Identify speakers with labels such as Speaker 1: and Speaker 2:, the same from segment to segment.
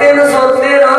Speaker 1: 313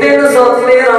Speaker 1: 313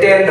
Speaker 1: 3,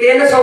Speaker 1: 300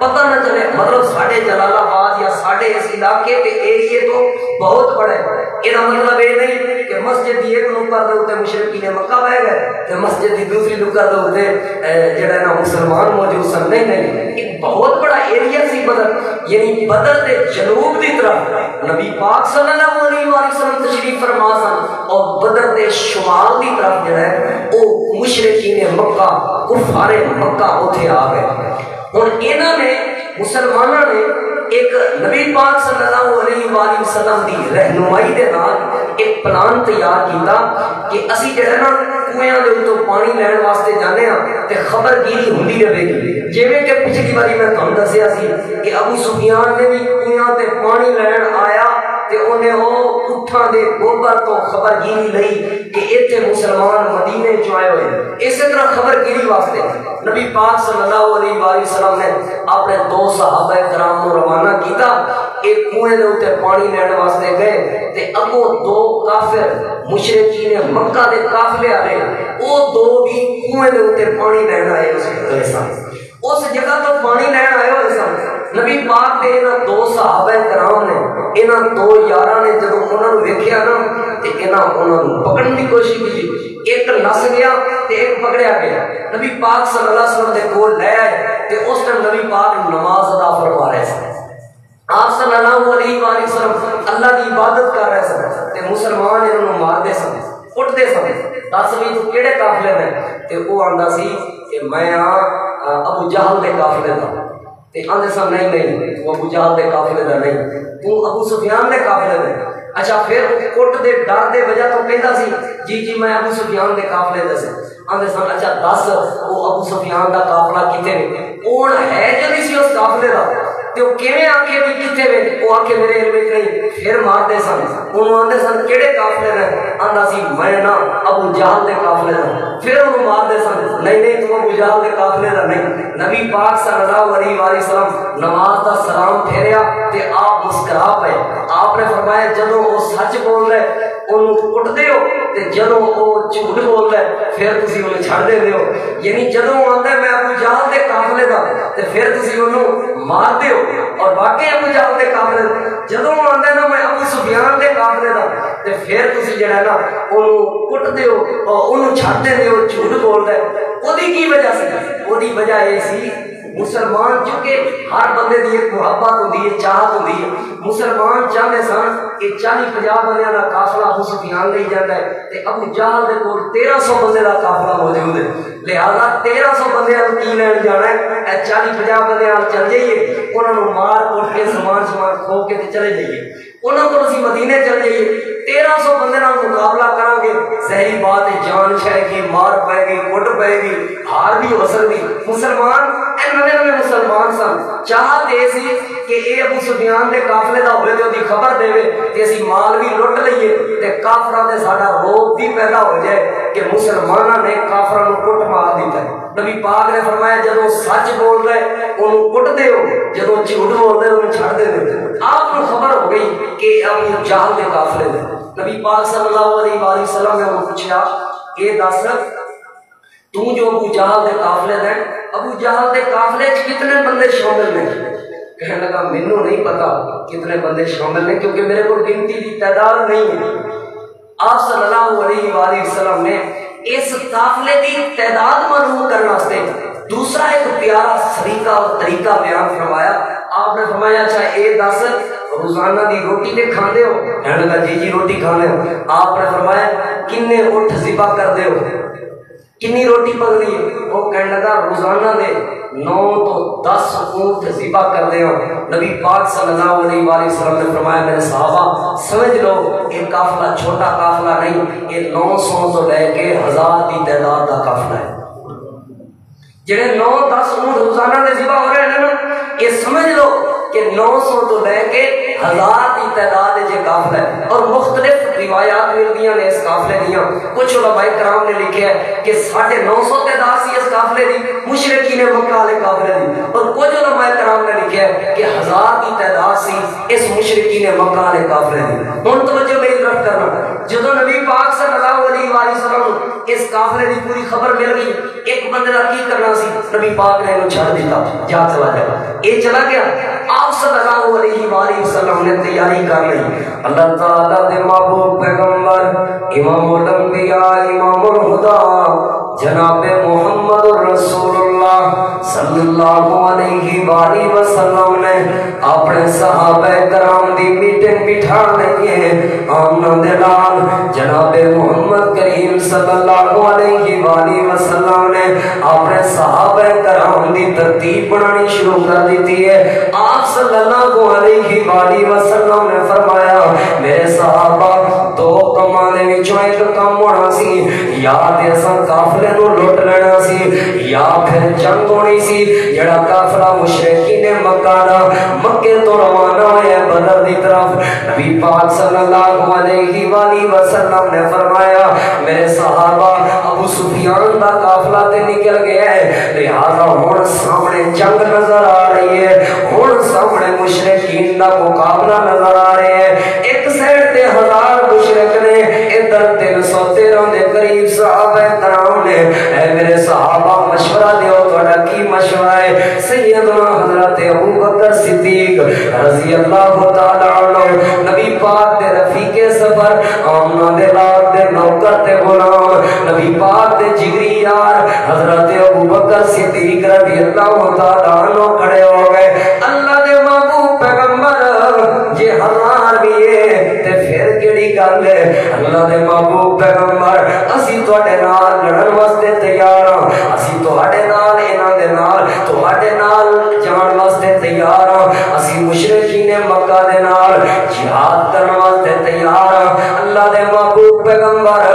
Speaker 1: پتہ نہ چلے، مطلب ساڑھے جلال آباد یا ساڑھے اس علاقے کے ایریے تو بہت بڑے، یہ مطلب یہ نہیں کہ مسجد کی ایک نکر دے اتنے مشرکین مکہ بہ گئے تے مسجد کی دوسری نکر دے اتنے جڑا نا مسلمان موجود سن، نہیں، ایک بہت بڑا ایریا سی بدر، یعنی بدر دے جنوب دی طرف نبی پاک صلی اللہ علیہ وسلم تشریف فرما سن، اور بدر دے شمال دی طرف جڑا ہے وہ مشرکین مکہ کفار مکہ اتنے آ گئے۔ ہن انہاں نے مسلمانوں نے ایک نبی پاک صلی اللہ علیہ وآلہ وسلم دی رہنمائی دے نال ایک پلان تیار کیتا کہ اسی جڑا نا کنویاں دے اتوں پانی لین واسطے جانے ہاں تے خبر گیری ہوندی رہے گی، جویں کہ پچھلی باری میں تھانوں دسیا سی کہ ابو سفیان نے بھی کنویاں تے پانی لین آیا تے انہیں وہ اٹھاں دے گوبر تو خبر گیری لئی کہ ایتھے مسلمان مدینے چ آئے ہوئے۔ اسی طرح خبر گیری واسطے نبی پاک صلی اللہ علیہ وآلہ وسلم نے اپنے دو صحابہ کرام کو روانہ کیتا، ایک کنویں دے اوتے پانی لین واسطے گئے تے اگوں دو کافر مشرکین مکہ دے قافلے والے وہ دو بھی کنویں دے اوتے پانی لین آئے ہوئے سن، اس جگہ تو پانی لین آئے ہوئے سن۔ نبی پاک دے انہاں دو صحابہ کرام نے انہاں دو یاراں نے جدوں انہاں نوں ویکھیا نا تے انہاں نوں پکڑن دی کوشش کی، ایک نس گیا تے ایک پکڑیا گیا، نبی پاک صلی اللہ علیہ وسلم دے کول لے آئے تے اس ٹائم نبی پاک نماز ادا فرما رہے سن، آپ صلی اللہ علیہ وآلہ وسلم اللہ کی عبادت کر رہے سن تے مسلمان انہاں نوں ماردے سن، کٹدے سن، دس بھی تو کیڑے قافلے میں؟ تے وہ آندا سی کہ میں ابو جہل دے قافلے دا، تے آندے سن نہیں تو ابو جہل دے قافلے دا نہیں، تو ابو سفیان دے قافلے دا۔ اچھا پھر کٹ دے ڈر دے وجہ تو کہندا سی جی میں ابو سفیان دے قافلے دا سی، آندے سن اچھا دس وہ ابو سفیان دا قافلہ کتے نے، کون ہے جدی سی اس قافلے دا، تے وہ کیویں آکھے بھی کتے وے، وہ آکھے میرے علم وچ نہیں، پھر مار دے سن، انہوں آندے سن کیڑے قافلے نے، آندا سی میں نا ابو جہل دے قافلے دا، پھر انہوں مار دے سن نہیں تو ابو جہل دے قافلے دا نہیں۔ نبی پاک صلی اللہ علیہ وآلہ وسلم نماز دا سلام پھیریا تے آپ مسکرا پے، آپ نے فرمایا جدوں وہ سچ بول رہے انہوں کٹدے ہو تے جدوں وہ جھوٹ بول رہے پھر تسی انہوں چھڑ دے ہو، یعنی جدوں آندا میں ابو جہل دے قافلے دا تے پھر تسی انہوں مار دے ہو، اور واقعی ابو جہل دے قافلے دا جدوں آندا نا میں ابو سفیان دے قافلے دا تے پھر تسی جڑا نا انہوں کٹدے ہو اور انہوں چھڑ دے ہو، جھوٹ بول رہے، اودی کی وجہ سی؟ اودی وجہ یہ سی مسلمان چونکہ ہر بندے دی ایک محبت ہوندی ہے، چاہت ہوندی ہے، مسلمان چاہتے سن کہ 40-50 بندیاں دا قافلہ ابو سفیان لے جاندا ہے تے ابو جہل دے کول 1300 بندے دا قافلہ موجود ہے، لہذا 1300 بندیاں نوں کی لین جانا ہے، اے 40-50 بندیاں چل جائیے، انہاں نوں مار کوٹ کے سامان کھو کے تے چلے جائیے، انہاں کو اسی مدینے چل جائیے، 1300 بندے نال مقابلہ کران گے، ظاہری بات ہے جان چھے گی، مار پائے گی، کٹ پائے گی، ہار بھی ہو سکتی۔ مسلمان نویں مسلمان سن، چاہت یہ سی کہ اے ابو سفیان دے قافلے دا ہوئے تے اودی خبر دے تے اسی مال بھی لٹ لئیے تے کافراں دے ساڈا روب بھی پیدا ہو جائے کہ مسلماناں نے کافراں نوں کٹ مار دیتا ہے۔ نبی پاک نے فرمایا جدوں سچ بول رہے انہوں کٹدے ہو، جدوں جھوٹ بول رہے انہوں چھڑ دے ہو۔ آپ کو خبر ہو گئی کہ ابو جہل دے قافلے دے، نبی پاک صلی اللہ علیہ وآلہ وسلم نے انہوں پوچھا یہ دس تو جو ابو جہل دے قافلے دے، ابو جہل دے قافلے کتنے بندے شامل ہیں؟ کہنے لگا مینوں نہیں پتا کتنے بندے شامل ہیں کیونکہ میرے کو گنتی دی تعداد نہیں ہے۔ آپ صلی اللہ علیہ وآلہ وسلم نے اس قافلے دی تعداد معلوم کرنے واسطے دوسرا ایک پیارا سلیقہ اور طریقہ بیان فرمایا۔ آپ نے فرمایا اچھا اے دس روزانہ دی روٹی تے کھاندے ہو؟ کہنے لگا جی روٹی کھاندے ہو۔ آپ نے فرمایا کنے اٹھ ذبح کردے ہو؟ کنی روٹی پکڑی ہے؟ وہ کہنے لگا روزانہ دے 9 تو 10 اونٹ ذبح کر دے ہو۔ نبی پاک صلی اللہ علیہ وآلہ وسلم نے فرمایا میرے صحابہ سمجھ لو یہ قافلہ چھوٹا قافلہ نہیں، یہ 900 تو لے کے 1000 کی تعداد کا قافلہ ہے۔ جڑے 9-10 اونٹ روزانہ دے ذبح ہو رہے ہیں نا، یہ سمجھ لو کہ 900 تو لے کے 1000 کی تعداد ہے قافلہ ہے۔ اور مختلف روایات ملدیاں نے اس قافلے دیاں، کچھ علماء کرام نے لکھا ہے کہ 950 تعداد سی اس قافلے دی مشرکین مکہ والے قافلے دی، اور کچھ علماء کرام نے لکھا ہے کہ 1000 کی تعداد سی اس مشرکین مکہ والے قافلے دی۔ ہن توجہ میری طرف کرنا، جدو نبی پاک صلی اللہ علیہ وآلہ وسلم اس قافلے دی پوری خبر مل گئی، ایک بندے دا کی کرنا سی، نبی پاک نے انہوں چھڑ دیتا، جا چلا جائے، یہ چلا گیا۔ آپ صلی اللہ علیہ وآلہ وسلم نے تیاری کر لی۔ اللہ تعالیٰ دے محبوب پیغمبر امام الانبیاء امام الہدیٰ جناب محمد رسول اللہ صلی اللہ علیہ وآلہ وسلم نے اپنے صحابہ کرام دی میٹنگ بٹھا لئی ہے۔ آمنہ دلال جناب محمد کریم صلی اللہ علیہ وآلہ وسلم نے اپنے صحابہ کرام دی ترتیب بنانی شروع کر دیتی ہے۔ آپ صلی اللہ علیہ وآلہ وسلم نے فرمایا میرے صحابہ دو کمانے وچوں ایک کام ہونا سی، یا تے اساں قافلے نو لٹ لینا سی یا پھر جنگ ہونی سی۔ جڑا قافلہ مشرکین مکہ دا مکے تو روانہ ہویا بدر دی طرف، نبی پاک صلی اللہ علیہ وآلہ وسلم نے فرمایا میرے صحابہ ابو سفیان دا قافلہ تے نکل گیا ہے، لہذا ہن سامنے جنگ نظر آ رہی ہے، ہن سامنے مشرکین دا مقابلہ نظر آ رہے ہیں۔ ایک سائڈ تے 1000 مشرک نے، ادھر 313 دے قریب صحابہ کرام نے۔ اے میرے صحابہ مشورہ دیو، تہاڈا کی مشورہ ہے؟ سیدنا حضرت ابو بکر صدیق رضی اللہ تعالی عنہ نبی پاک دے رفیق سفر، آمنہ دے لال دے نوکر تے غلام، نبی پاک دے جگری یار حضرت ابو بکر صدیق رضی اللہ تعالی عنہ کھڑے ہو گئے۔ اللہ دے محبوب پیغمبر جے 1000 بھی ہے تے پھر کیڑی گل ہے؟ اللہ دے محبوب پیغمبر اسی تواڈے نال لڑن واسطے تیار ہاں، اسی تواڈے نال انہاں دے نال تواڈے نال جان واسطے تیار ہاں، اسی مشرکین مکہ دے نال جہاد کرن واسطے تیار ہاں۔ اللہ دے محبوب پیغمبر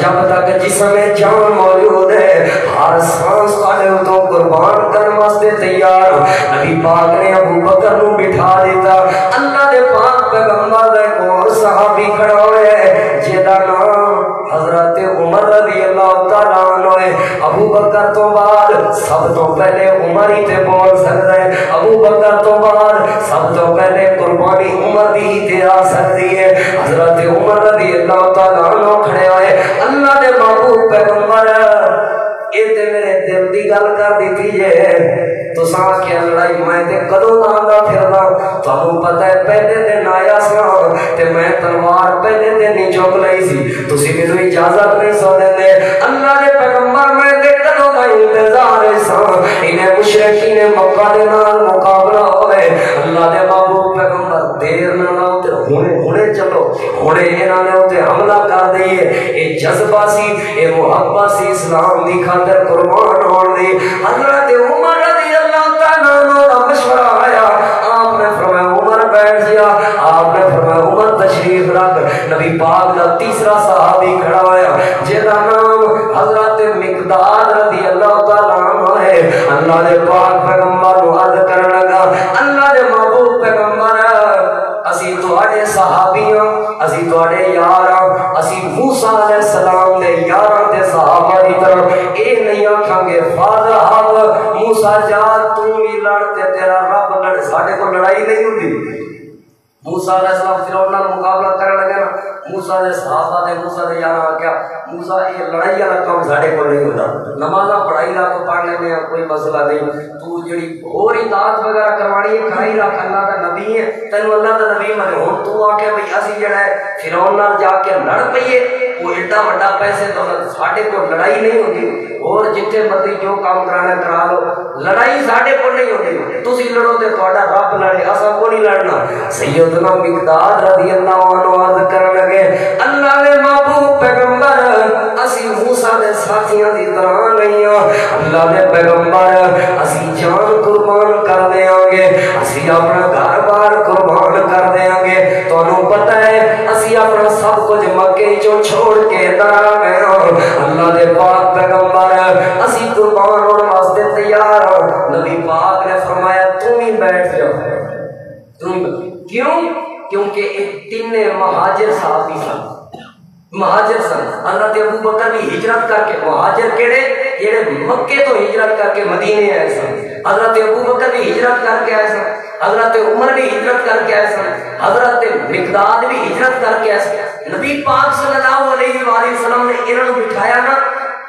Speaker 1: جب تک جسم جان موجود ہے ہر سانس تواڈے تو قربان کرن واسطے تیار ہاں۔ نبی پاک نے ابو بکر نو بٹھا دیتا۔ اللہ دے پاک پیغمبر دے کول صحابی کھڑا ہوئے جیدا نام حضرت عمر رضی اللہ تعالیٰ عنہ ہے۔ ابو بکر تو بعد سب تو پہلے عمر ہی تے بول سکتا ہے، ابو بکر تو بعد سب تو پہلے قربانی عمر دی ہی تے آ سکتی ہے۔ حضرت عمر رضی اللہ تعالیٰ عنہ کھڑے ہوئے۔ اللہ دے محبوب پیغمبر اے تے میرے دل دی گل کر دیتی ہے، تو ساں کیا لڑائی میں تے کدوں آندا پھردا؟ تانوں پتہ ہے پہلے دن آیا سا تے میں تلوار پہلے دن ہی چوک لئی سی، تسی مینوں اجازت نہیں سو دیندے۔ اللہ دے پیغمبر میں تے کدوں دا انتظار ہے سا انہیں مشرکین مکہ دے نال مقابلہ ہوئے۔ اللہ دے محبوب پیغمبر دیر نہ لاؤ تے ہونے چلو، ہونے انہاں نے اوتے حملہ کر دئیے۔ اے جذبہ سی، اے محبت سی اسلام دی خاطر قربان ہون دی۔ حضرت عمر رضی اللہ تعالیٰ عنہ دا مشورہ آیا، آپ نے فرمایا عمر بیٹھ جا، آپ نے فرمایا عمر تشریف رکھ۔ نبی پاک دا تیسرا صحابی کھڑا ہوا جیدا نام حضرت مقداد رضی اللہ تعالیٰ عنہ ہے۔ اللہ دے پاک پیغمبر نو عرض کرن لگا اللہ دے محبوب پیغمبر اسی تواڈے صحابیاں، اسی تواڈے یاراں، اسی موسیٰ علیہ السلام دے یاراں تے صحابہ دی طرف اے نہیں آکھاں گے فاضحب موسیٰ جا تو بھی لڑ تے تیرا رب لڑ، ساڈے کو لڑائی نہیں ہوندی۔ موسیٰ علیہ السلام فرعون نال مقابلہ کرن لگے نا، موسیٰ دے صحابہ تے موسیٰ دے یاراں کیا موسیٰ یہ لڑائی والا کام ساڈے کو نہیں ہوندا، نمازاں پڑھائی رکھ پڑھ لینے ہیں کوئی مسئلہ نہیں، تو جڑی اور اطاعت وغیرہ کروانی ہے کھائی رکھ، اللہ دا نبی ہے تینوں اللہ دا نبی منے۔ ہن تو آ کے بھئی اسی جڑا ہے فرعون نال جا کے لڑ پئیے، وہ ایڈا وڈا پیسے دولت ساڈے کو لڑائی نہیں ہوندی، اور جتھے مرضی جو کام کرانا کرا لو، لڑائی ساڈے کو نہیں ہوندی، تسی لڑو تے تہاڈا رب لڑے، اساں کو نہیں لڑنا۔ سیدنا مقداد رضی اللہ عنہ عرض کرن لگے اللہ دے محبوب پیغمبر اسی موسیٰ دے ساتھیاں دی طرح نہیں ہاں، اللہ دے پیغمبر اسی جان قربان کر دیاں گے، اسی اپنا گھر بار قربان کر دیاں گے۔ تانوں پتہ ہے اسی اپنا سب کچھ مکے چوں چھوڑ کے ادھر آ گئے ہاں، اللہ دے پاک پیغمبر اسی قربان ہونے واسطے تیار ہاں۔ نبی پاک نے فرمایا تم ہی بیٹھ جاؤ، تم کیوں؟ کیونکہ ایک تین مہاجر صحابی سن، مہاجر سن۔ حضرت ابو بکر بھی ہجرت کر کے، مہاجر کیڑے جڑے مکے تو ہجرت کر کے مدینے آئے سن، حضرت ابو بکر بھی ہجرت کر کے آئے سن۔ حضرت عمر بھی ہجرت کر کے آئے سن، حضرت مقداد بھی ہجرت کر کے آئے سن. نبی پاک صلی اللہ علیہ وآلہ وسلم نے انہوں نے بٹھایا نا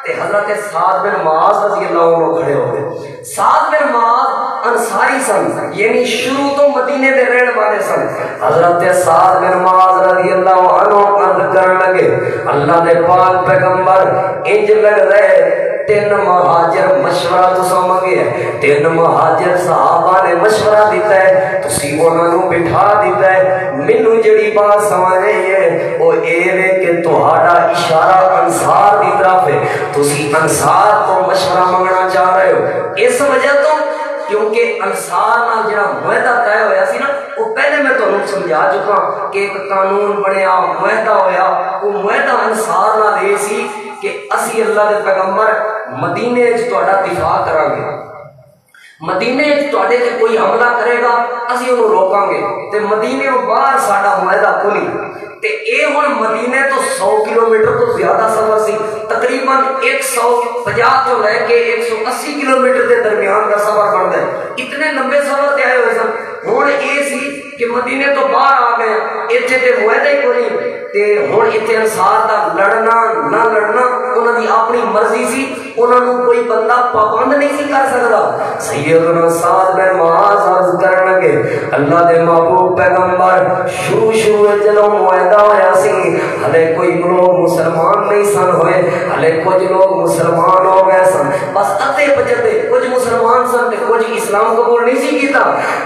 Speaker 1: تے حضرت سعد بن معاذ رضی اللہ عنہ کھڑے ہو گئے. سعد بن معاذ انصاری سن، یعنی شروع تو مدینے دے رہن والے سن. حضرت سعد بن معاذ رضی اللہ عنہ عرض کرن لگے اللہ دے پاک پیغمبر انج لگ رہے تین مہاجر مشورہ تو سمجھے، تین مہاجر صحابہ نے مشورہ دیتا ہے تسی انہاں نوں بٹھا دیتا ہے. مینوں جڑی بات سمجھ رہی ہے وہ اے وے کہ تہاڈا اشارہ انصار دی طرف ہے، تسی انصار کو مشورہ منگنا چاہ رہے ہو. اس وجہ تو کیونکہ انصار نال جڑا معاہدہ طے ہویا سی نا وہ پہلے میں تانوں سمجھا چکا کہ ایک قانون بنیا معاہدہ ہویا. وہ معاہدہ انصار نال یہ سی کہ اسی اللہ دے پیغمبر مدینے وچ تہاڈا دفاع کران گے، مدینے وچ تہاڈے تے کوئی حملہ کرے گا اسی اونوں روکاں گے تے مدینے تو باہر ساڈا معاہدہ کوئی تے اے ہن مدینے تو 100 کلومیٹر تو زیادہ سفر سی، تقریباً 150 تو لے کے 180 کلومیٹر دے درمیان کا سفر بن گیا. اتنے لمبے سفر تے آئے ہوئے سن. ہن اے سی کہ مدینے تو باہر آ گئے ایتھے تے معاہدہ ہی کوئی تے ہن ایتھے انصار دا لڑنا نہ لڑنا انہاں دی اپنی مرضی سی، انہاں نوں کوئی بندہ پابند نہیں سی کر سکدا. سیدنا سعد بن معاذ عرض کرن لگے اللہ دے محبوب پیغمبر شروع جدوں معاہدہ ہویا سی ہلے کوئی لوگ مسلمان نہیں سن ہوئے، ہلے کچھ لوگ مسلمان ہو گئے سن، بس ادھے بچے کچھ مسلمان سن تے کچھ اسلام قبول نہیں سی کیتا.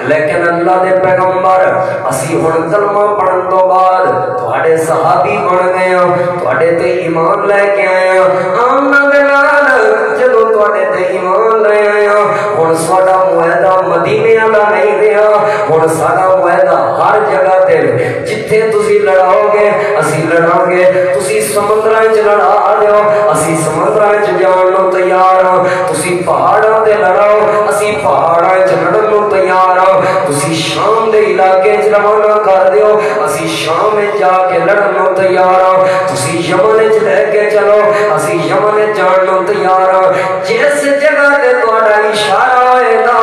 Speaker 1: لیکن اللہ دے پیغمبر اسی ہن کلمہ پڑھن تو بعد تہاڈے صحابی بن گئے ہاں، تہاڈے تے ایمان لے کے آئے ہاں. آمنا دے نال جدوں تہاڈے تے ایمان لے آئے ہاں ہن ساڈا معاہدہ مدینے والا نہیں رہا، ہن ساڈا معاہدہ ہر جگہ تے جتھے تسی لڑاؤ گے اسی لڑاں گے، تسی سمندراں وچ لڑا دیو اسی سمندراں وچ جان نوں تیار ہاں، تسی پہاڑاں تے لڑاؤ اسی پہاڑاں وچ لڑن نوں تیار ہاں، تسی شام دے علاقے وچ روانہ کر دیو اسی شام وچ جا کے لڑن نوں تیار ہاں، تسی یمن وچ لے کے چلو اسی یمن وچ جان نوں تیار ہاں. جس جگہ تے تہاڈا اشارہ ہوئے گا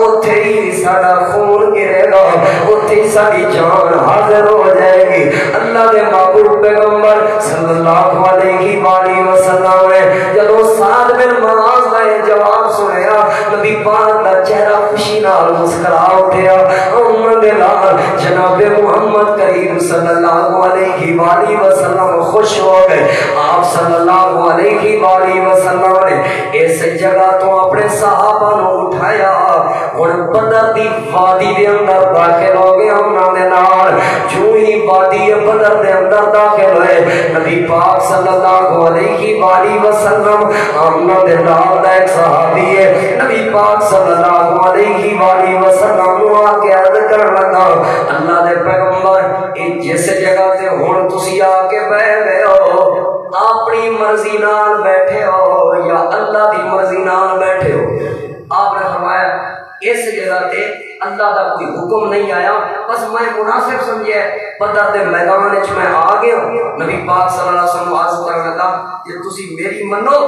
Speaker 1: اوتھے ہی ساڈا خون گرے گا، اوتھے ہی ساری جان حاضر ہو جائے گی. اللہ دے محبوب پیغمبر صلی اللہ علیہ وآلہ وسلم نے جدوں سعد بن معاذ کا جواب سنیا نبی پاک دا چہرہ خوشی نال مسکرا اٹھیا. امت دے نال جناب محمد کریم صلی اللہ علیہ وآلہ وسلم خوش ہو گئے. آپ صلی اللہ علیہ وآلہ وسلم نے اس جگہ تو اپنے صحابہ نو اٹھایا. ہن بدر دی وادی دے اندر داخل ہو گئے. انہاں دے نال جو ہی وادی بدر دے اندر داخل ہوئے نبی پاک صلی اللہ علیہ وآلہ وسلم انہاں دے نال دا ایک صحابی ہے نبی پاک صلی اللہ علیہ وآلہ وسلم نو آ کے عرض کرن لگا اللہ دے پیغمبر جس جگہ تے ہن تسی آ کے بیٹھ گئے ہو اپنی مرضی نال بیٹھے ہو یا اللہ دی مرضی نال بیٹھے ہو؟ آپ نے فرمایا اس جگہ تے اللہ دا کوئی حکم نہیں آیا، بس میں مناسب سمجھے بدر دے میدان وچ میں آ گیا. نبی پاک صلی اللہ علیہ وسلم عرض کرنے لگا کہ تسی میری منو.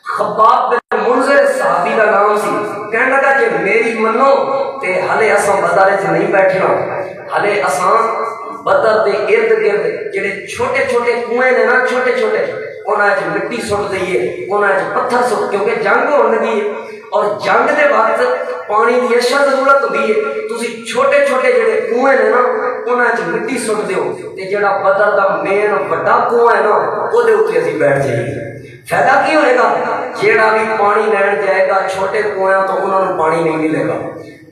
Speaker 1: خباب بن منذر صحابی کا نام سی، کہنے لگا کہ میری منو تے ہلے اساں بدر وچ نہیں بیٹھنا، ہلے اساں بدر دے ارد گرد جڑے چھوٹے چھوٹے کنویں نے نا چھوٹے چھوٹے انہاں وچ مٹی سٹ دئیے، انہاں وچ پتھر سٹ، کیونکہ جنگ ہون لگی ہے اور جنگ دے وقت پانی دی اشد ضرورت ہوندی ہے. تسی چھوٹے چھوٹے جڑے کنویں نے نا انہاں وچ مٹی سٹ دیو تے جڑا بدر دا مین بڑا کنواں ہے نا او دے اوتے اسی بیٹھ جائیے. فائدہ کی ہوئے گا؟ جیڑا بھی پانی لین جائے گا چھوٹے کنویں تو انہوں نے پانی نہیں ملے گا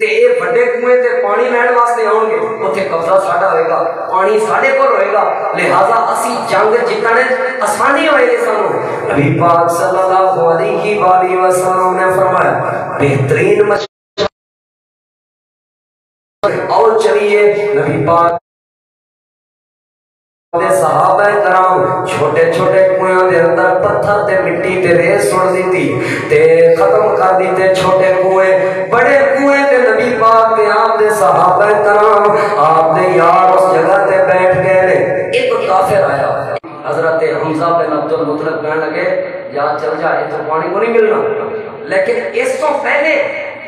Speaker 1: تے اے بڑے کنویں تے پانی لین واسطے آؤ گے اوتھے قبضہ ساڈا ہوئے گا، پانی ساڈے کول ہوئے گا، لہذا اسی جنگ جتنے آسانی ہوئے گی سانو. نبی پاک صلی اللہ علیہ وآلہ وسلم نے فرمایا بہترین اور چلیے. نبی پاک صحابہ کرام چھوٹے چھوٹے کنویں دے اندر پتھر تے مٹی تے ریت سٹ دیتی تے ختم کر دیتے چھوٹے کنویں. بڑے کنویں تے نبی پاک تے آپ دے صحابہ کرام آپ دے یار اس جگہ تے بیٹھ گئے نے. ایک کافر آیا حضرت حمزہ بن عبد المطلب کہنے لگے یا چل جا اتنے پانی کو نہیں ملنا. لیکن اس تو پہلے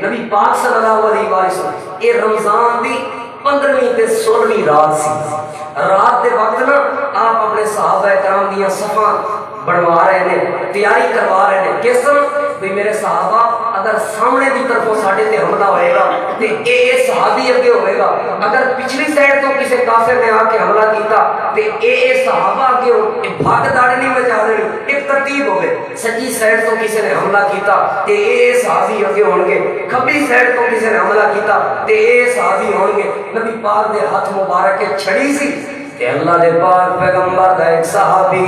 Speaker 1: نبی پاک صلی اللہ علیہ وسلم یہ رمضان دی 15ویں تے 16ویں رات سی. رات دے وقت نا آپ اپنے صحابہ کرام دیاں صفاں بڑھوا رہے ہیں, تیاری کروا رہے ہیں. کس طرح بھی میرے صحابہ اگر سامنے کی طرفوں ساڈے تے حملہ ہوئے گا تے اے صحابی اگے ہوئے گا, اگر پچھلی سائڈ تو کسی کافر نے آ کے حملہ کیتا تے اے صحابہ اگے ہو, بھاگ داڑ نہیں مچا دینی, ایک ترتیب ہوے. سجی سائڈ تو کسی نے حملہ کیتا تے اے صحابی اگے ہون گے, کھبی سائڈ تو کسی نے حملہ کیتا تے اے صحابی ہون گے. نبی پاک دے ہاتھ مبارک کے چھڑی سی تے اللہ دے پاک پیغمبر دا ایک صحابی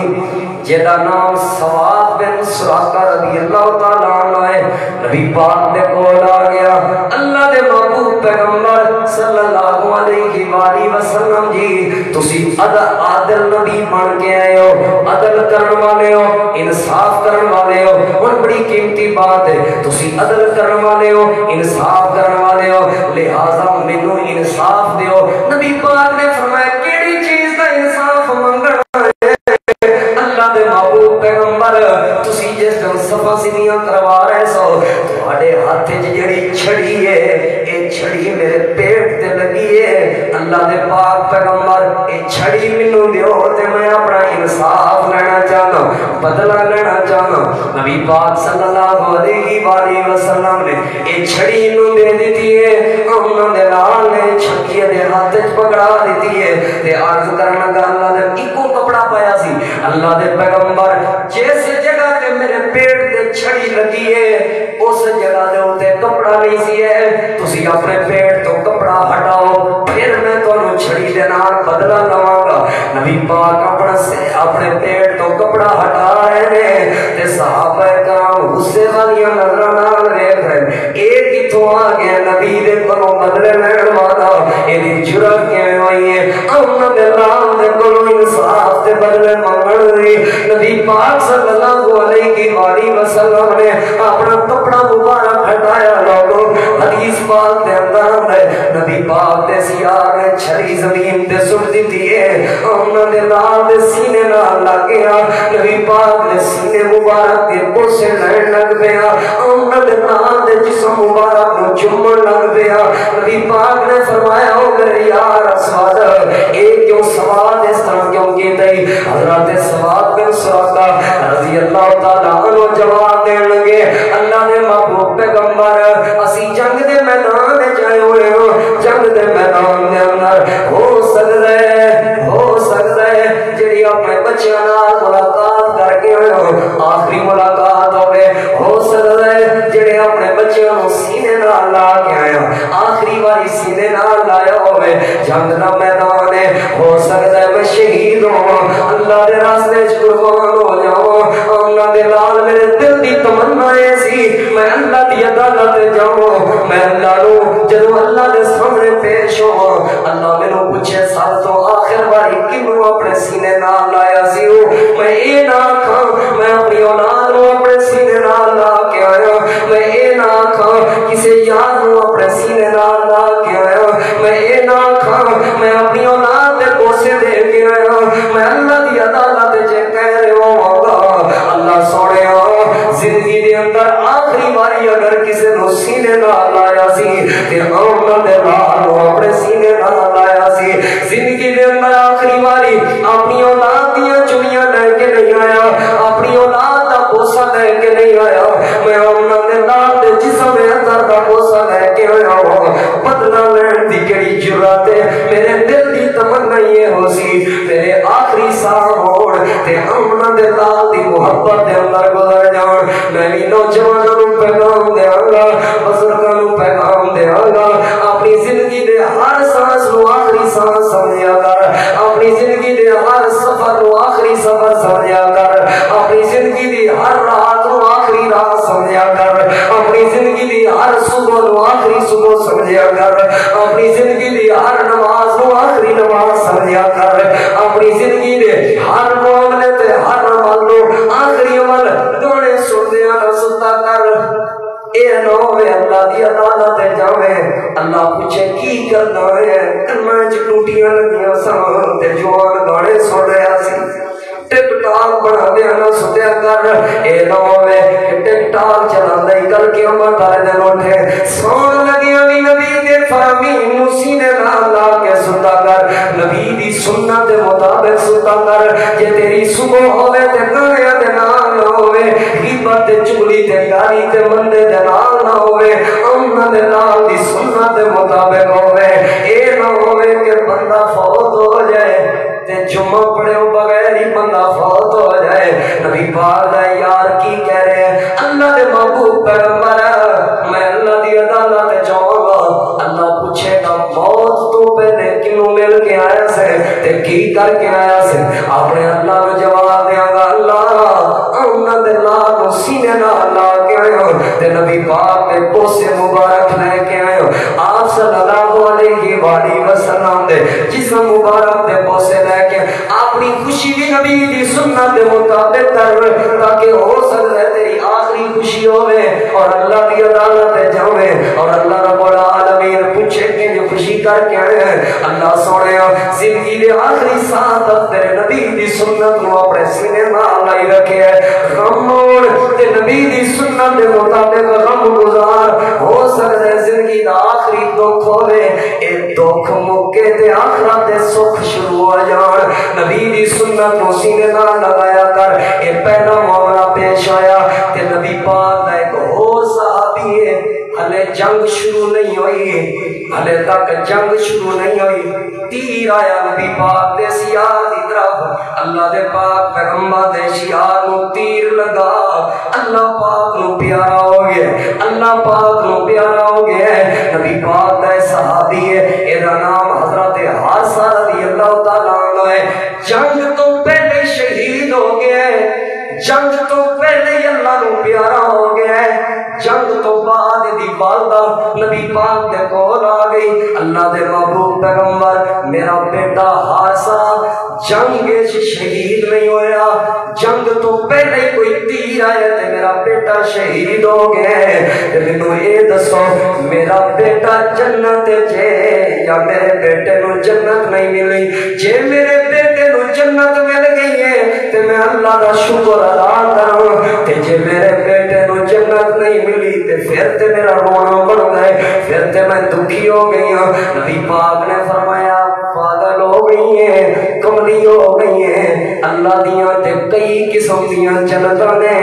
Speaker 1: جدا نام سواد بن سراقہ رضی اللہ تعالیٰ عنہ ہے, نبی پاک دے کول آ گیا. اللہ دے محبوب پیغمبر صلی اللہ علیہ وآلہ وسلم جی تسی عادل نبی بن کے آئے ہو, عدل کرن والے ہو, انصاف کرن والے ہو. اور بڑی قیمتی بات ہے, تسی عدل کرن والے ہو, انصاف کرن والے ہو, لہذا مینوں انصاف دیو. نبی پاک نے فرمایا کیڑی چیز دا انصاف منگنا ہے؟ اللہ دے محبوب پیغمبر تسی جس دن صفا سیدیاں کروا رہے سو تہاڈے ہاتھ وچ جڑی چھڑی ہے اے چھڑی میرے پیٹ تے لگی ہے. اللہ دے پاک پیغمبر اے چھڑی مینوں دیو تے میں اپنا انصاف لینا چاہنا, بدلہ لینا چاہنا. نبی پاک صلی اللہ علیہ وآلہ وسلم نے اے چھڑی نوں دے دیتی ہے. انہاں دے نال نے چھڑی دے ہاتھ وچ پکڑا دیتی ہے تے عرض کرن لگا اللہ دے اکو کپڑا پایا سی. اللہ دے پیغمبر جس جگہ تے میرے پیٹ تے چھڑی لگی ہے اس جگہ دے اوتے کپڑا نہیں سی ہے, تسی اپنے پیٹ تو کپڑا ہٹاؤ پھر میں تانوں چھڑی دے نال بدلہ لواں گا. نبی پاک اپنے پیٹ تو کپڑا ہٹا رہے ہیں تے صحابہ کرام غصے والیاں نظراں نال ویکھ رہے, اے کتھوں آ گیا نبی دے کولوں بدلے لین والا, ایدی جرأت کیویں ہوئی ہے انہاں دے نام دے کولوں انصاف تے بدلے منگن دی. نبی پاک صلی اللہ علیہ وآلہ وسلم نے اپنا کپڑا مبارک ہٹایا. لوگوں حدیث پاک دے اندر ہے نبی پاک دے سیار نے چھری زمین تے سٹ دتی ہے, انہاں دے نال دے سینے نال لگ گیا. نبی پاک دے سینے مبارک دے بوسے لین لگ پیا, انہاں دے نال دے جسم مبارک نوں چومن لگ پیا. نبی پاک نے فرمایا او میرے یار اسود اے کیوں سواد اس طرح کیوں کیتا ہے؟ حضرت سواد بن سراقہ رضی اللہ تعالیٰ عنہ جواب دین لگے اللہ نے محبوب پیغمبر اسی جنگ دے میدان میں جائے ہوئے ہو, جنگ دے میدان دے اندر ہو سکتا ہے جڑی اپنے بچیاں نال ملاقات کر کے ہوئے ہو آخری ملاقات ہو سکتا ہے جڑے اپنے بچیاں نوں سینے نال لا کے آیا آخری واری سینے نال لایا ہوئے. جنگ دا میدان ہے, ہو سکتا ہے میں شہید ہوں, اللہ دے راستے وچ قربان ہو جاواں. اللہ دے لال میرے دل دی تمنا ہے سی میں اللہ دی عدالت جاواں, میں اللہ نوں جدوں اللہ دے سامنے پیش ہوواں اللہ مینوں پوچھے سال تو آخر واری کینوں اپنے سینے نال لایا سی, میں اے نہ کھاں میں اپنی اولاد نوں اپنے سینے نال لا کے آیا, میں اے نہ کھاں کسی یار نوں اپنے سینے نال لا کے آیا, میں اے نہ کھاں میں اپنی اولاد دے بوسے دے کے آیا. میں اللہ دی عدالت وچ کہہ رہا ہوں اللہ سونیا زندگی دے اندر آخری باری اگر کسی نوں سینے نال لایا سی تے انہاں دے نال اپنے سینے نال لایا سی. زندگی دے اندر آخری باری اپنی اولاد دیاں چڑیاں لے کے نہیں آیا, اپنی اولاد دا بوسا لے کے نہیں آیا, میں انہاں دے نال دے جسم دے اندر دا بوسا لے کے آیا ہوں. بدلہ لین دی کیڑی جرأت ہے, میرے دل دی تمنا یہ ہو سی میرے آخری ساہ ہوڑ تے انہاں دے نال دی محبت دے اندر گزر جان. میں بھی نوجواناں نوں پیغام دیاں گا, بزرگاں نوں پیغام دیاں گا, اپنی زندگی دے ہر سانس نوں آخری سانس سمجھیا کر, اپنی زندگی دے ہر سفر نوں آخری سفر سمجھیا کر, اپنی زندگی دی ہر رات نوں آخری رات سمجھیا کر, اپنی زندگی دی ہر صبح نوں آخری صبح سمجھیا کر, اپنی زندگی دی ہر نماز نوں آخری نماز سمجھیا کر, اپنی زندگی دے ہر معاملے تے ہر عمل نوں آخری عمل گانے سندیاں نہ ستا کر. اے نو اللہ دی عدالت جاوے اللہ پوچھے کی کردا ہے, کناں وچ ٹوٹیاں لگیاں سن تے جوان گانے سن رہا سی, ٹک ٹاک بنا دیا نہ سدیا کر. اے نو ٹک ٹاک چال چلاندے کل قیامت والے دن اٹھے سون لگیا بھی نبی دے فرامین سینے نال لا کے ستا کر نبی دی سنت دے مطابق ستا کر جے تیری صبح ہوے تے گانے دے نال نہ ہوے غیبت تے چغلی تے یاری تے مندے دے نال نہ ہوے امن دے نال دی سنت دے مطابق ہوے اے نہ ہوے کہ بندہ فوت ہو جائے تے جمعہ پڑھے بغیر ہی بندہ فوت ہو جائے نبی پاک دا یار کی کہہ رہے ہیں اللہ دے محبوب پیغمبر میں اللہ دی عدالت جاؤں گا اللہ پوچھے گا موت تو پہلے کنوں مل کے آیا سے تے کی کر کے آیا سے اپنے اللہ کو جواب دیاں گا اللہ امن دے نال سینے نال لا کے آیا تے نبی پاک دے بوسے مبارک لے کے آیا آپ صلی اللہ علیہ وآلہ وسلم دے جسم مبارک دے بوسے لے کے اپنی خوشی بھی نبی دی سنت دے مطابق کر تاکہ ہو سکے تیری آخری خوشی ہوئے اور اللہ دی عدالت جاوے اور اللہ رب العالمین پوچھے کہ جو خوشی کر کے آئے ہیں اللہ سونے زندگی دے آخری ساتھ تک تیرے نبی دی سنت نو اپنے سینے نال لائی رکھے ہے غم موڑ تے نبی دی سنت دے مطابق غم گزار ہو سکے زندگی دا آخری دکھ ہوئے اے دکھ مکے تے آخرت دے سکھ شروع ہو جان نبی دی سنت نو سینے نال لگایا کر اے پہلا معاملہ پیش آیا تے نبی پاک دا ایک اور صحابی ہے ہلے جنگ شروع نہیں ہوئی ہلے تک جنگ شروع نہیں ہوئی تیر آیا نبی پاک دے سیاہ دی طرف اللہ دے پاک پیغمبر دے سیاہ نو تیر لگا اللہ پاک نو پیارا ہو گیا اللہ پاک نو پیارا ہو گیا نبی پاک دا صحابی ہے ایدہ نام حضرت حارثہ رضی اللہ تعالیٰ عنہ ہے جنگ تو پہلے شہید ہو گیا جنگ تو پہلے ہی اللہ نو پیارا ہو گیا ہے جنگ تو بعد دی والدہ نبی پاک دے کول آ گئی اللہ دے محبوب پیغمبر میرا بیٹا حارثہ جنگ شہید نہیں ہویا جنگ تو پہلے ہی کوئی تیر آیا تے میرا بیٹا شہید ہو گیا لیکن یہ دسو میرا بیٹا جنت جے یا میرے بیٹے نو جنت نہیں ملی جے میرے بیٹے نو جنت مل گئی ہے تے میں اللہ دا شکر ادا کروں تے جے میرے بیٹے نو جنت نہیں ملی تے پھر تے میرا رونا بڑھ گئے پھر تے میں دکھی ہو گئی ہوں نبی پاک نے فرمایا پاگل ہو گئی ہیں کملی ہو گئی ہیں اللہ دیاں تے کئی قسم دیاں جنتاں نے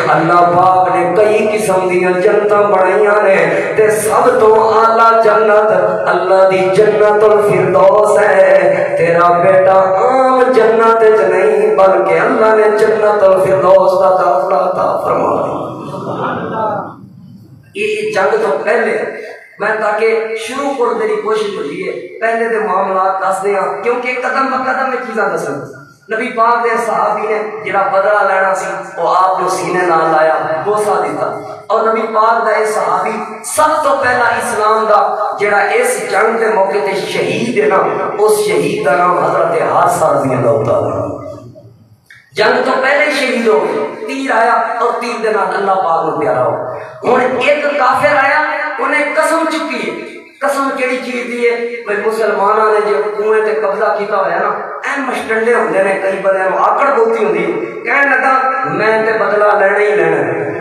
Speaker 1: اللہ پاک نے کئی قسم دیاں جنتاں بنائیاں نے تے سب تو اعلیٰ جنت اللہ دی جنت الفردوس ہے تیرا بیٹا عام جنت نہیں بلکہ اللہ نے جنت الفردوس کا داخلہ عطا فرمایا یہ جنگ تو پہلے میں تاکہ شروع کر دینے کوشش ہوئی ہے پہلے دے معاملات دس دیا کیونکہ قدم بقدم میں چیزاں دسن نبی پاک دے صحابی نے جڑا بدلہ لینا سی وہ آپ کو سینے نال لایا بوسا دیتا اور نبی پاک دا صحابی سب تو پہلا اسلام دا جڑا اس جنگ دے موقع تے شہید ہے نا اس شہید دا نام حضرت حارثہ رضی اللہ تعالیٰ جنگ تو پہلے شہید ہو گئے تیر آیا اور تیر دے نال اللہ پاک کو پیارا ہو ہن ایک کافر آیا انہیں قسم چکی ہے قسم کیڑی چیز دی ہے بھئی مسلماناں نے جو کنویں تے قبضہ کیتا ہوا ہے نا اے مشٹنڈے ہوندے نے کئی بندے نوں آکڑ بولتی ہوندی کہن لگا میں تے بدلہ لینا ہی لینا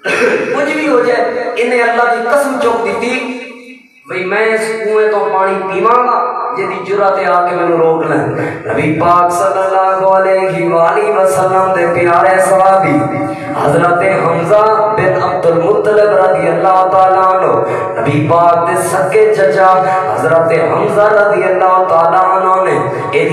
Speaker 1: کچھ بھی ہو جائے انہیں اللہ کی قسم چوک دیتی بھئی میں اس کنویں تو پانی پیواں گا جدی جرات آ کے میں روک لیں نبی پاک صلی اللہ علیہ وآلہ وسلم دے پیارے صحابی حضرت حمزہ بن عبد المطلب رضی اللہ تعالیٰ عنہ نبی پاک دے سکے چچا حضرت حمزہ رضی اللہ تعالیٰ عنہ نے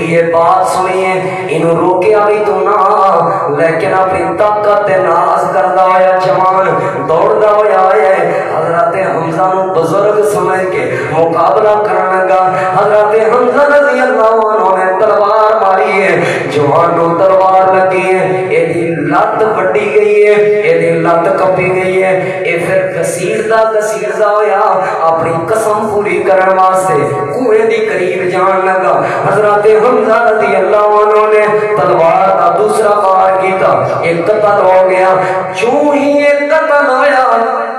Speaker 1: یہ بات سنی ہے انہوں روکیا بھی تو نہ لیکن اپنی طاقت ناز کردہ ہویا جوان دوڑدہ ہویا ہے حضرت حمزہ نو بزرگ سمجھ کے مقابلہ کرنے لگا حضرت حمزہ رضی اللہ عنہ نے تلوار ماری ہے جوان نو تلوار لگی ہے ایدی لات بڑی گئی ہے ایدی لات کپی گئی ہے اے پھر کسیردہ ہویا اپنی قسم پوری کرن واسطے کنویں دی قریب جان لگا حضرت حمزہ رضی اللہ عنہ نے تلوار کا دوسرا وار کیتا ایک قتل ہو گیا چوں ہی ایک قتل ہویا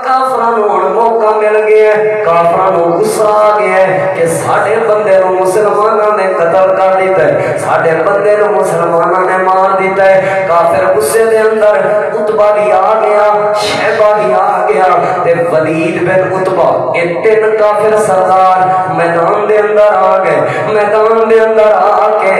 Speaker 1: کافران موقع مل گیا ہے، کافراں نوں غصہ آ گیا ہے کہ ساڈے بندے نوں مسلماناں نے قتل کر دیتا ہے، ساڈے بندے نوں مسلماناں نے مار دیتا ہے۔ کافر غصے دے اندر عتبہ بھی آ گیا، شیبہ بھی آ گیا تے ولید بن عتبہ، اے تین کافر سردار میدان دے اندر آ گئے، میدان دے اندر آ کے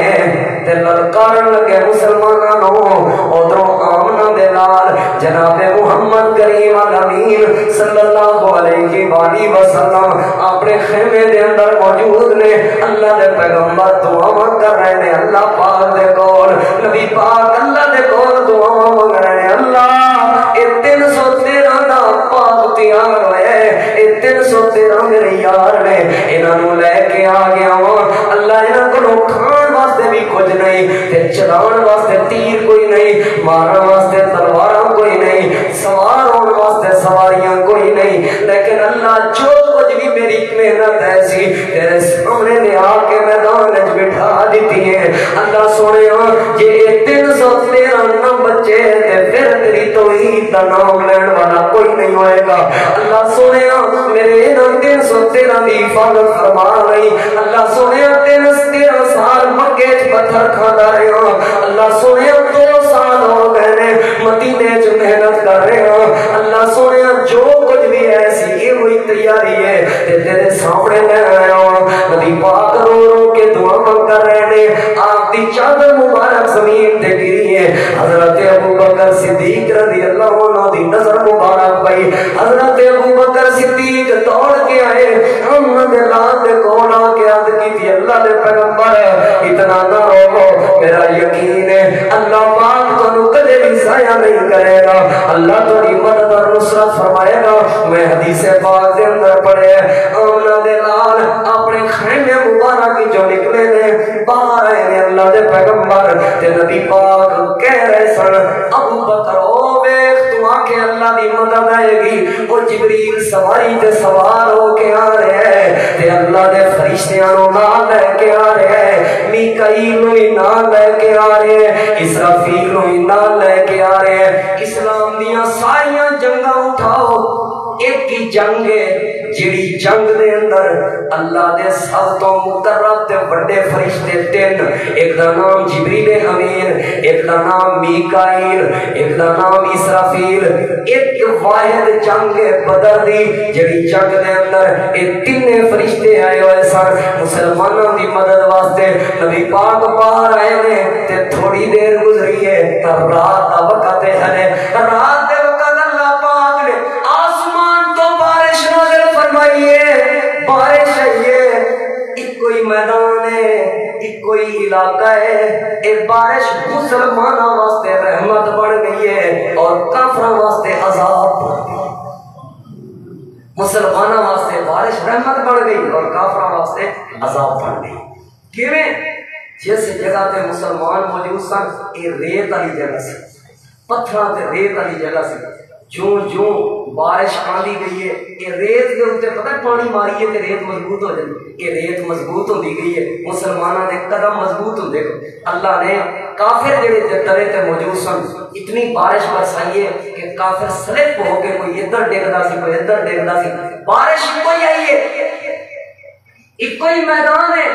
Speaker 1: تے للکارن لگے مسلماناں نوں۔ ادھروں آمنہ دے نال جناب محمد کریم الامین صلی اللہ علیہ وآلہ وسلم اپنے خیمے دے اندر موجود نے، اللہ دے پیغمبر دعاواں کر رہے نے اللہ پاک دے کول، نبی پاک اللہ دے کول دعاواں مانگ رہے نے، اللہ اے 313 دا پاک تیار ہوئے، اے 313 میرے یار نے، انہاں نوں لے کے آ گیا ہوں، اللہ انہاں کولوں کھان واسطے بھی کچھ نہیں تے چلان واسطے تیر کوئی نہیں، مارن واسطے تلواراں کوئی نہیں، سوار ہونے واسطے سواریاں کوئی نہیں، لیکن اللہ جو کچھ بھی میری محنت ایسی تیرے سامنے لے آ کے میدان وچ بٹھا دیتی ہے۔ اللہ سونے جے 313 نہ بچے تے پھر تیری توحید دا نام لین والا کوئی نہیں ہوئے گا۔ اللہ سونے میرے انہاں 313 دی حفاظت فرما رہی، اللہ سونے 13 سال مکے چ پتھر کھانا رہے ہو، اللہ سونے 2 سال ہو گئے نے مدینے چ محنت کر رہے ہو، اللہ سونے جو کچھ بھی ایسی یہ ہوئی تیاری ہے تیرے سامنے لے آیا ہوں۔ نبی پاک رو رو کے دعا کر رہے نے، آپ دی چادر مبارک زمین تے گری ہے، حضرت ابوبکر صدیق رضی اللہ عنہ دی نظر مبارک پئی، حضرت ابوبکر صدیق دوڑ کے آئے، ہم دے لان دے کول آ کے عرض کی اللہ دے پیغمبر اتنا نہ روکو، میرا یقین ہے اللہ پاک تانوں کدے بھی ضائع نہیں کرے گا، اللہ تیری مدد اور نصرت فرمائے گا۔ میں حدیث پاک دے اندر پڑھے آمنہ دے لال اپنے خیمے مبارک جو نکلے نے، باہر آئے نے اللہ دے پیغمبر تے نبی پاک کہہ رہے سن ابو بکر او ویکھ تو آ کے اللہ دی مدد آئے گی، وہ جبریل سواری تے سوار ہو کے آ رہے ہیں تے اللہ دے فرشتیاں نوں نال لے کے آ رہے ہیں، میکائیل نوں نال لے کے آ رہے ہیں، اسرافیل نوں نال لے کے آ رہے ہیں۔ اسلام دیاں ساریاں جنگاں اٹھاؤ، ایک ہی جنگ ہے جیڑی جنگ دے اندر اللہ دے سب تو مقرب تے بڑے فرشتے 3، ایک دا نام جبریل امین، ایک دا نام میکائیل، ایک دا نام اسرافیل، ایک واحد جنگ بدر دی جیڑی جنگ دے اندر یہ 3 فرشتے آئے ہوئے سن مسلمانوں دی مدد واسطے۔ نبی پاک باہر آئے نے تے تھوڑی دیر گزری ہے تا رات دا وقت ہے، رات دے وقت اللہ پاک نے آسمان تو بارش نازل فرمائی ہے، بارش ہے، ایک کوئی میدان ہے، ایک کوئی علاقہ ہے، ایک بارش مسلمانوں واسطے رحمت بن گئی ہے اور کافراں واسطے عذاب بن گئی۔ مسلمانوں واسطے بارش رحمت بن گئی اور کافراں واسطے عذاب بن گئی۔ کیویں؟ جس جگہ تے مسلمان موجود سن یہ ریت والی جگہ سی، پتھراں تے ریت والی جگہ سی، جوں جوں بارش آندی گئی ہے یہ ریت کے اوپر پتہ پانی ماری ہے تے ریت مضبوط ہو جاتی، یہ ریت مضبوط ہوندی گئی ہے، مسلمانوں نے قدم مضبوط ہوندے گئے، اللہ نے کافر جڑے ترے تے موجود سن اتنی بارش برسائی ہے کہ کافر سلپ ہو کے کوئی ادھر ڈگدا سی کوئی ادھر ڈگدا سی، بارش کوئی آئی ہے، ایک کوئی میدان ہے،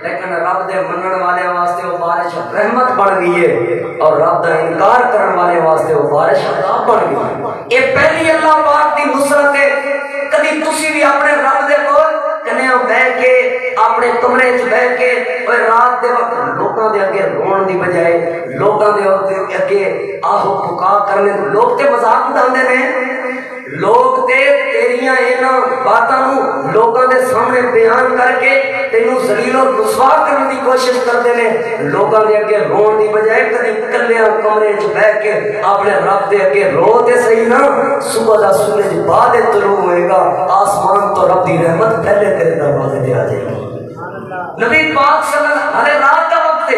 Speaker 1: لیکن رب دے منن والے واسطے وہ بارش رحمت بن گئی ہے اور رب دا انکار کرن والے واسطے وہ بارش عذاب بن گئی۔ یہ پہلی اللہ پاک دی نصرت ہے۔ کدی تسی بھی اپنے رب دے کول کنیا بیٹھ کے اپنے کمرے چ بیٹھ کے اور رات دے وقت لوکاں دے اگے رون دی بجائے لوکاں دے اگے آہو پکار کرنے، لوگ تے مذاق اڑاندے نے، لوگ تے تیریاں انہاں باتاں نوں لوکاں دے سامنے بیان کر کے تینوں ذلیل و رسوا کرنے دی کوشش کرتے نے، لوکاں دے اگے رون دی بجائے کدی کلیاں کمرے چ بیٹھ کے اپنے رب دے اگے رو تے صحیح نا، صبح دا سورج بعد طلوع ہوئے گا، آسمان تو رب دی رحمت پہلے تیرے دروازے تے آ جائے گی۔ نبی پاک صلی اللہ علیہ رات کا وقت ہے،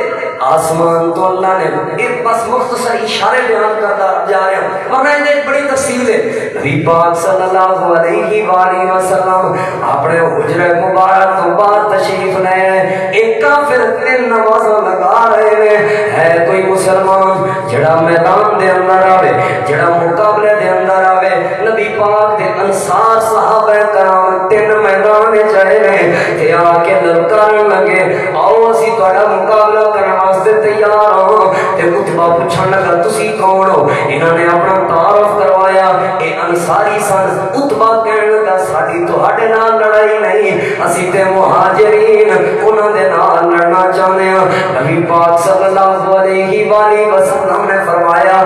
Speaker 1: آسمان تو اللہ نے ایک بس مختصر اشارے بیان کرتا جا رہے ہیں، ورنہ ایک بڑی تفصیل ہے۔ نبی پاک صلی اللہ علیہ وآلہ وسلم اپنے حجرہ مبارک تو بعد تشریف لائے ہیں، ایک کافر تین نمازاں لگا رہے ہیں، ہے کوئی مسلمان جڑا میدان دے اندر آوے، جڑا مقابلے دے اندر آوے، نبی پاک دے انصار صحابہ کرام تین میدان چڑھے نے تے آ کے للکارن لگے، آؤ اسی تہاڈا مقابلہ کرن واسطے تیار ہاں۔ تے عتبہ پوچھن لگا تسی کون ہو؟ انہاں نے اپنا تعارف کروایا، اے انصاری سن۔ عتبہ کہن لگا ساڈی تہاڈے نال لڑائی نہیں، اسی تے مہاجرین انہاں دے نال لڑنا چاہندے ہاں۔ نبی پاک صلی اللہ علیہ وآلہ وسلم نے فرمایا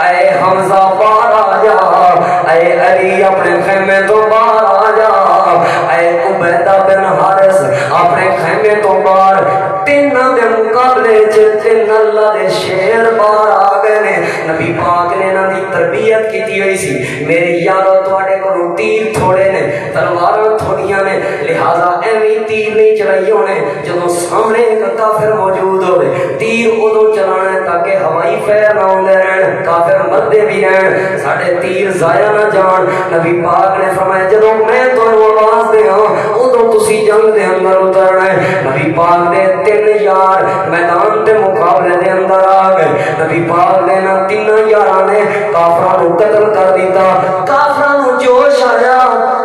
Speaker 1: اے حمزہ باہر آ جا، اے علی اپنے خیمے تو باہر آ جا، اے عبیدہ بن حارث اپنے خیمے تو باہر۔ تینوں دے مقابلے تین اللہ دے شیر باہر آ گئے نے۔ نبی پاک نے انہاں دی تربیت کیتی ہوئی سی، میرے یارو تواڈے کولوں تیر تھوڑے نے، تلواراں تھوڑیاں نے، لہذا ایویں تیر نہیں چلائی ہونے جدوں سامنے ایک کافر موجود ہوئے۔ تیر ادو چلانا ہے تاکہ ہوائی فیر نہ ہوندے رہن، کافر مردے بھی رہن، ساڈے تیر ضائع نہ جان۔ نبی پاک نے فرمایا جدوں میں تانوں آواز دیاں ادو تسی جنگ دے اندر اترنا ہے۔ نبی پاک نے تین یار میدان دے مقابلے دے اندر آ گئے۔ نبی پاک نے نہ تین یاراں نے کافراں نوں قتل کر دیتا۔ کافراں نوں جوش آیا،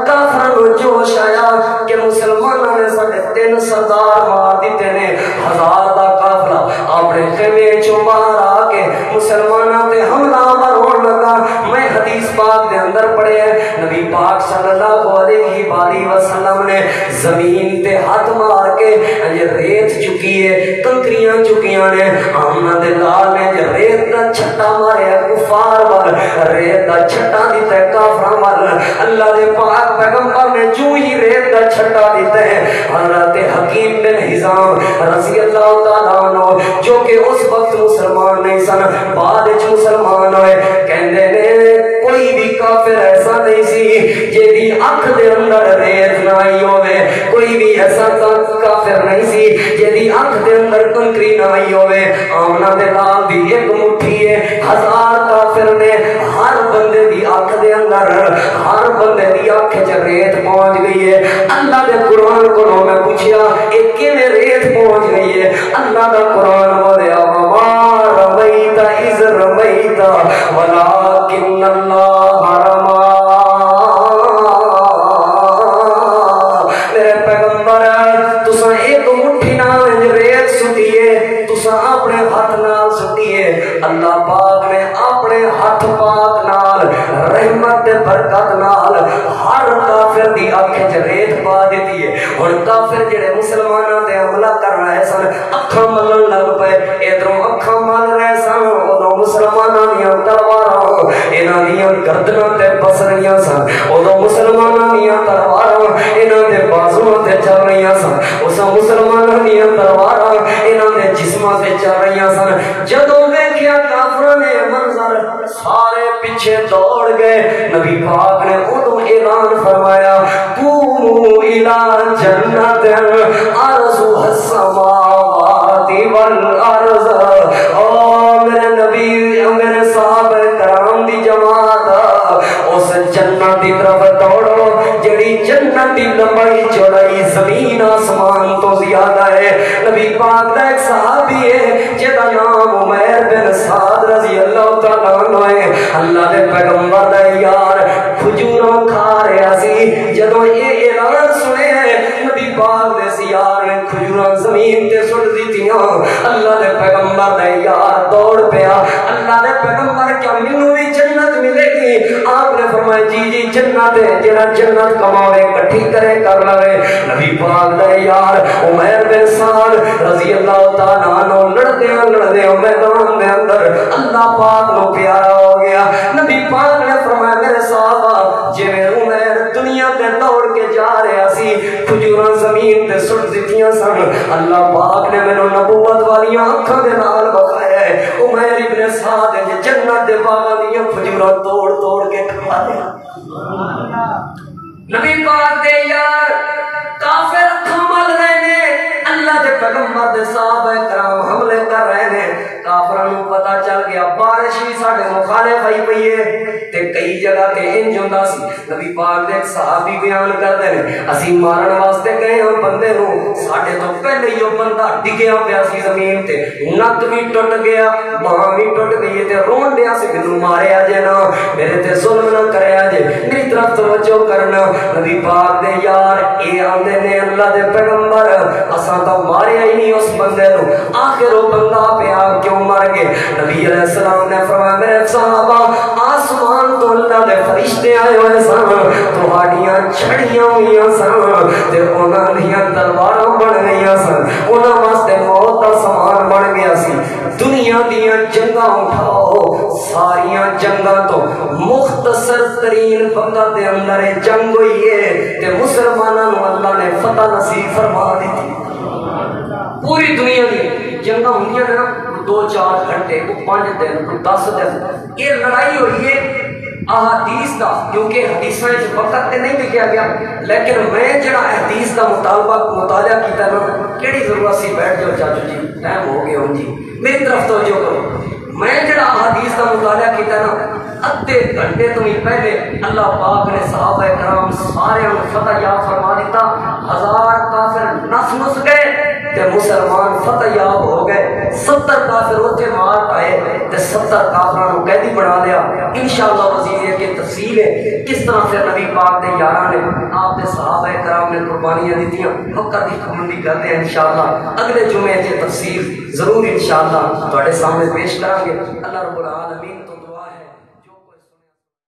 Speaker 1: کافراں نوں جوش آیا کہ مسلماناں نے ساڈے تین سردار مار دیتے نے۔ ہزار دا قافلہ اپنے خیمے چوں باہر آ کے مسلماناں تے حملہ آور ہون لگا۔ میں حدیث پاک دے اندر پڑھے نبی پاک صلی اللہ علیہ وآلہ وسلم نے زمین تے ہاتھ مار کے ریت چکی ہے، کنکریاں چکیاں نے، آمنہ دے لال نے ریت دا چھٹا ماریا کفار وال، ریت دا چھٹا دیتا ہے کافراں وال۔ اللہ دے پاک پیغمبر نے جو ہی ریت دا چھٹا دیتا ہے، حضرت حکیم بن حزام رضی اللہ تعالیٰ عنہ جو کہ اس وقت مسلمان نہیں سن، بعد وچ مسلمان ہوئے، کہندے نے کوئی بھی کافر ایسا نہیں سی جیدی اکھ دے اندر ریت نہ آئی ہوئے، کوئی بھی ایسا کافر نہیں سی جیدی اکھ دے اندر کنکری نہ آئی ہوئے۔ آمنہ دے لال دی ایک مٹھی ہے، ہزار کافر نے ہر بندے دی اکھ دے اندر، ہر بندے دی اکھ چ ریت پہنچ گئی ہے۔ اللہ دے قرآن کو میں پوچھیا ایک کیویں ریت پہنچ گئی ہے؟ اللہ دا قرآن بولیا وما رمیت اذ رمیت ولکن اللہ رمی۔ میرے پیغمبر تساں ایک مٹھی نال ریت سٹیے، تساں اپنے ہاتھ نال سٹیے، اللہ پاک نے اپنے ہاتھ پاک نال رحمت دے برکت نال ہر کافر دی اکھ چ ریت پا دیتی ہے۔ ہن کافر جڑے مسلماناں تے حملہ کر رہے سن اکھاں ملن لگ پئے، ادھروں اکھاں مل رہے سن، ادھروں مسلماناں دیاں تلواراں انہاں دیاں گردناں تے بس رہیاں سن، ادھروں مسلماناں دیاں تلواراں انہاں دے بازواں تے چل رہیاں سن، اس مسلماناں دیاں تلواراں انہاں دے جسماں تے چل رہیاں سن۔ جدوں ویکھیا کافراں نے منظر سارے پیچھے دوڑ گئے۔ نبی پاک نے ادوں اعلان فرمایا قوموا الی جنت ارضها السماوات والارض۔ او میرے نبی میرے صحابہ کرام دی جماعت اس جنت دی طرف دوڑو جڑی جنت دی لمبائی چوڑائی زمین آسمان تو زیادہ ہے۔ نبی پاک دا ایک صحابی ہے جدا نام عمیر بن سعد رضی اللہ تعالیٰ عنہ ہے۔ اللہ دے پیغمبر دا یار کھجوراں کھا رہا سی، جدوں یہ اعلان سنے نبی پاک دے یار نے کھجوراں زمین تے سٹ دتیاں۔ اللہ دے پیغمبر دا یار دوڑ پیا، اللہ دے پیغمبر کیا مینوں بھی جنت ملے گی؟ آپ نے فرمایا جی جی جنت ہے، جڑا جنت کماوے کٹھی کرے کر لے۔ نبی پاک دا یار عمیر بن سعد رضی اللہ تعالیٰ عنہ لڑدیاں میدان دے اندر اللہ پاک نو پیارا ہو گیا۔ نبی پاک نے فرمایا میرے صحابہ جویں عمیر دنیا تے دوڑ کے جا رہا سی کھجوراں زمین تے سٹ دتیاں سن، اللہ پاک نے مینوں نبوت والیاں اکھاں دے نال بخایا ہے عمیر ابن سعد نے جنت دے باغاں دیاں کھجوراں توڑ توڑ کے کھا لیا۔ نبی پاک دے یار کافر اکھاں مل رہے نے، اللہ دے پیغمبر دے صحابہ کرام حملے کر رہے ہیں، کافراں نوں پتہ چل گیا بارش بھی ساڈے مخالف آئی پئی ہے تے کئی جگہ تے انج ہوندا سی۔ نبی پاک دے صحابی بیان کردے نے اسی مارن واسطے گئے ہاں بندے نوں، ساڈے تو پہلے ہی وہ بندہ ڈگیا پیا سی زمین تے، نک بھی ٹوٹ گیا، باں بھی ٹوٹ گئی تے رون ڈیا سی مینوں ماریا جے نا، میرے تے ظلم نہ کریا جے، میری طرف توجہ کرنا۔ نبی پاک دے یار اے آندے نے اللہ دے پیغمبر اساں تو ماریا ہی نہیں اس بندے نوں، آخر وہ بندہ پیا کیوں مر گئے؟ نبی علیہ السلام نے فرمایا میرے صحابہ آسمان تو اللہ دے فرشتے آئے ہوئے سن، تہاڈیاں چھڑیاں ہوئیاں سن تے انہاں دیاں تلواراں بن گئیاں سن، انہاں واسطے موت دا سامان بن گیا سی۔ دنیا دیاں جنگاں اٹھاؤ، ساریاں جنگاں تو مختصر ترین وقت دے اندر جنگ ہوئی ہے تے مسلماناں نوں اللہ نے فتح نصیب فرما دیتی۔ پوری دنیا دی جنگاں ہوندیاں نے نا 2-4 گھنٹے، 5 دن، 10 دن، یہ لڑائی ہوئی ہے احادیث دا، کیونکہ حدیثاں وچ وقت تے نہیں لکھیا گیا، لیکن میں جڑا حدیث دا مطالعہ کیتا نا، کیڑی ضرورت سی بیٹھ جاؤ چاچو جی ٹائم ہو گیا ہوں جی، میری طرف توجہ کرو، میں جڑا احادیث دا مطالعہ کیتا نا، ادھے گھنٹے تو ہی پہلے اللہ پاک نے صحابہ کرام سارے فتح یاب فرما دیتا، 1000 کافر نس گئے تے مسلمان فتح یاب ہو گئے، 70 کافر اوتھے مار پائے تے 70 کافراں نوں قیدی بنا لیا۔ انشاءاللہ وزیر کی تفصیل ہے کس طرح سے نبی پاک دے یاراں نے آپ دے صحابہ کرام نے قربانیاں دیتیاں، وقت دی پابندی کرتے ہیں انشاءاللہ اگلے جمعے کی تفصیل ضرور انشاءاللہ تواڈے سامنے پیش کریں گے۔ اللہ رب العالمین